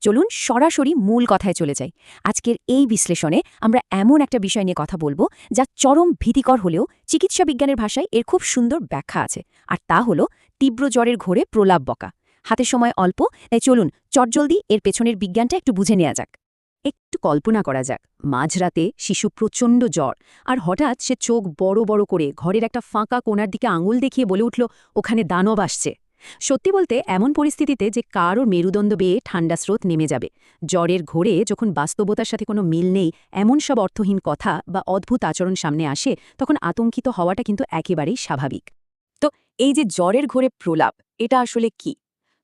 চলুন সরাসরি মূল কথায় চলে যাই। আজকের এই বিশ্লেষণে আমরা এমন একটা বিষয় নিয়ে কথা বলবো যা চরম ভীতিকর হলেও চিকিৎসা বিজ্ঞানের ভাষায় এর খুব সুন্দর ব্যাখ্যা আছে, আর তা হলো তীব্র জ্বরের ঘোরে প্রলাপ বকা। হাতের সময় অল্প, তাই চলুন চটজলদি এর পেছনের বিজ্ঞানটা একটু বুঝে নেওয়া যাক। একটু কল্পনা করা যাক, মাঝরাতে শিশু প্রচণ্ড জ্বর, আর হঠাৎ সে চোখ বড় বড় করে ঘরের একটা ফাঁকা কোণার দিকে আঙুল দেখিয়ে বলে উঠল, ওখানে দানব আসছে। সত্যি বলতে এমন পরিস্থিতিতে যে কারও মেরুদণ্ড বেয়ে ঠান্ডা স্রোত নেমে যাবে। জ্বরের ঘোরে যখন বাস্তবতার সাথে কোনো মিল নেই, এমন সব অর্থহীন কথা বা অদ্ভুত আচরণ সামনে আসে, তখন আতঙ্কিত হওয়াটা কিন্তু একেবারেই স্বাভাবিক। তো এই যে জ্বরের ঘোরে প্রলাপ, এটা আসলে কি?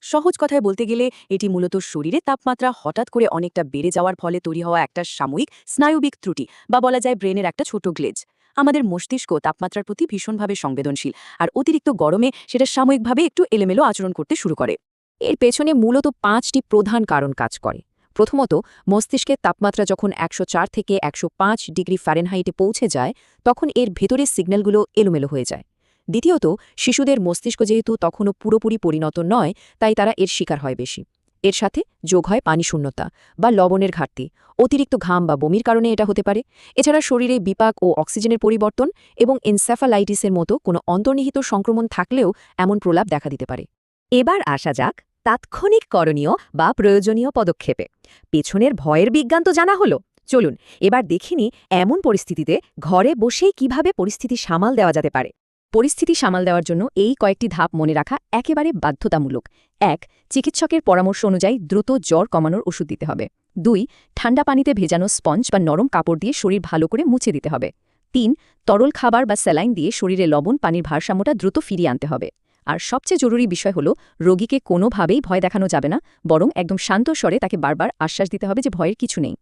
সহজ কথায় বলতে গেলে এটি মূলত শরীরে তাপমাত্রা হঠাৎ করে অনেকটা বেড়ে যাওয়ার ফলে তৈরি হওয়া একটা সাময়িক স্নায়ুবিক ত্রুটি, বা বলা যায় ব্রেনের একটা ছোট গ্লেজ। আমাদের মস্তিষ্ক তাপমাত্রার প্রতি ভীষণভাবে সংবেদনশীল, আর অতিরিক্ত গরমে সেটা সাময়িকভাবে একটু এলোমেলো আচরণ করতে শুরু করে। এর পেছনে মূলত 5টি প্রধান কারণ কাজ করে। প্রথমত, মস্তিষ্কের তাপমাত্রা যখন 104 থেকে 105 ডিগ্রি ফারেনহাইটে পৌঁছে যায়, তখন এর ভেতরের সিগন্যালগুলো এলোমেলো হয়ে যায়। দ্বিতীয়ত, শিশুদের মস্তিষ্ক যেহেতু তখনও পুরোপুরি পরিণত নয়, তাই তারা এর শিকার হয় বেশি। এর সাথে যোগ হয় পানিশূন্যতা বা লবণের ঘাটতি, অতিরিক্ত ঘাম বা বমির কারণে এটা হতে পারে। এছাড়া শরীরে বিপাক ও অক্সিজেনের পরিবর্তন এবং এনসেফালাইটিসের মতো কোনো অন্তর্নিহিত সংক্রমণ থাকলেও এমন প্রলাপ দেখা দিতে পারে। এবার আসা যাক তাৎক্ষণিক করণীয় বা প্রয়োজনীয় পদক্ষেপে। পেছনের ভয়ের বিজ্ঞান তো জানা হলো, চলুন এবার দেখিনি এমন পরিস্থিতিতে ঘরে বসেই কিভাবে পরিস্থিতি সামাল দেওয়া যেতে পারে। পরিস্থিতি সামাল দেওয়ার জন্য এই কয়েকটি ধাপ মনে রাখা একেবারে বাধ্যতামূলক। ১. চিকিৎসকের পরামর্শ অনুযায়ী দ্রুত জ্বর কমানোর ওষুধ দিতে হবে। ২. ঠান্ডা পানিতে ভেজানো স্পঞ্জ বা নরম কাপড় দিয়ে শরীর ভালো করে মুছে দিতে হবে। ৩. তরল খাবার বা স্যালাইন দিয়ে শরীরে লবণ পানির ভারসাম্যটা দ্রুত ফিরিয়ে আনতে হবে। আর সবচেয়ে জরুরি বিষয় হলো, রোগীকে কোনোভাবেই ভয় দেখানো যাবে না, বরং একদম শান্ত স্বরে তাকে বারবার আশ্বাস দিতে হবে যে ভয়ের কিছু নেই।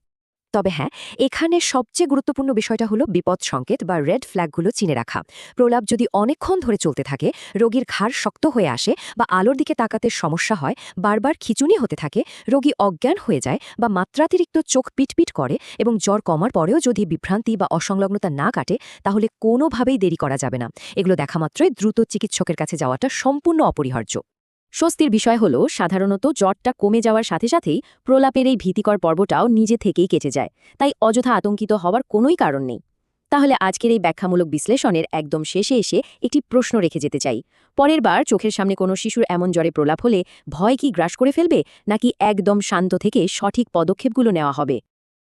তবে হ্যাঁ, এখানে সবচেয়ে গুরুত্বপূর্ণ বিষয়টা হলো বিপদ সংকেত বা রেড ফ্ল্যাগগুলো চিনে রাখা। প্রলাপ যদি অনেকক্ষণ ধরে চলতে থাকে, রোগীর ঘাড় শক্ত হয়ে আসে বা আলোর দিকে তাকাতে সমস্যা হয়, বারবার খিঁচুনি হতে থাকে, রোগী অজ্ঞান হয়ে যায় বা মাত্রাতিরিক্ত চোখ পিটপিট করে এবং জ্বর কমার পরেও যদি বিভ্রান্তি বা অসংলগ্নতা না কাটে, তাহলে কোনোভাবেই দেরি করা যাবে না। এগুলো দেখা মাত্রই দ্রুত চিকিৎসকের কাছে যাওয়াটা সম্পূর্ণ অপরিহার্য। স্বস্তির বিষয় হল, সাধারণত জ্বরটা কমে যাওয়ার সাথে সাথেই প্রলাপের এই ভীতিকর পর্বটাও নিজে থেকেই কেটে যায়, তাই অযথা আতঙ্কিত হওয়ার কোনোই কারণ নেই। তাহলে আজকের এই ব্যাখ্যামূলক বিশ্লেষণের একদম শেষে এসে একটি প্রশ্ন রেখে যেতে চাই। পরের বার চোখের সামনে কোনো শিশুর এমন জ্বরে প্রলাপ হলে ভয় কি গ্রাস করে ফেলবে, নাকি একদম শান্ত থেকে সঠিক পদক্ষেপগুলো নেওয়া হবে?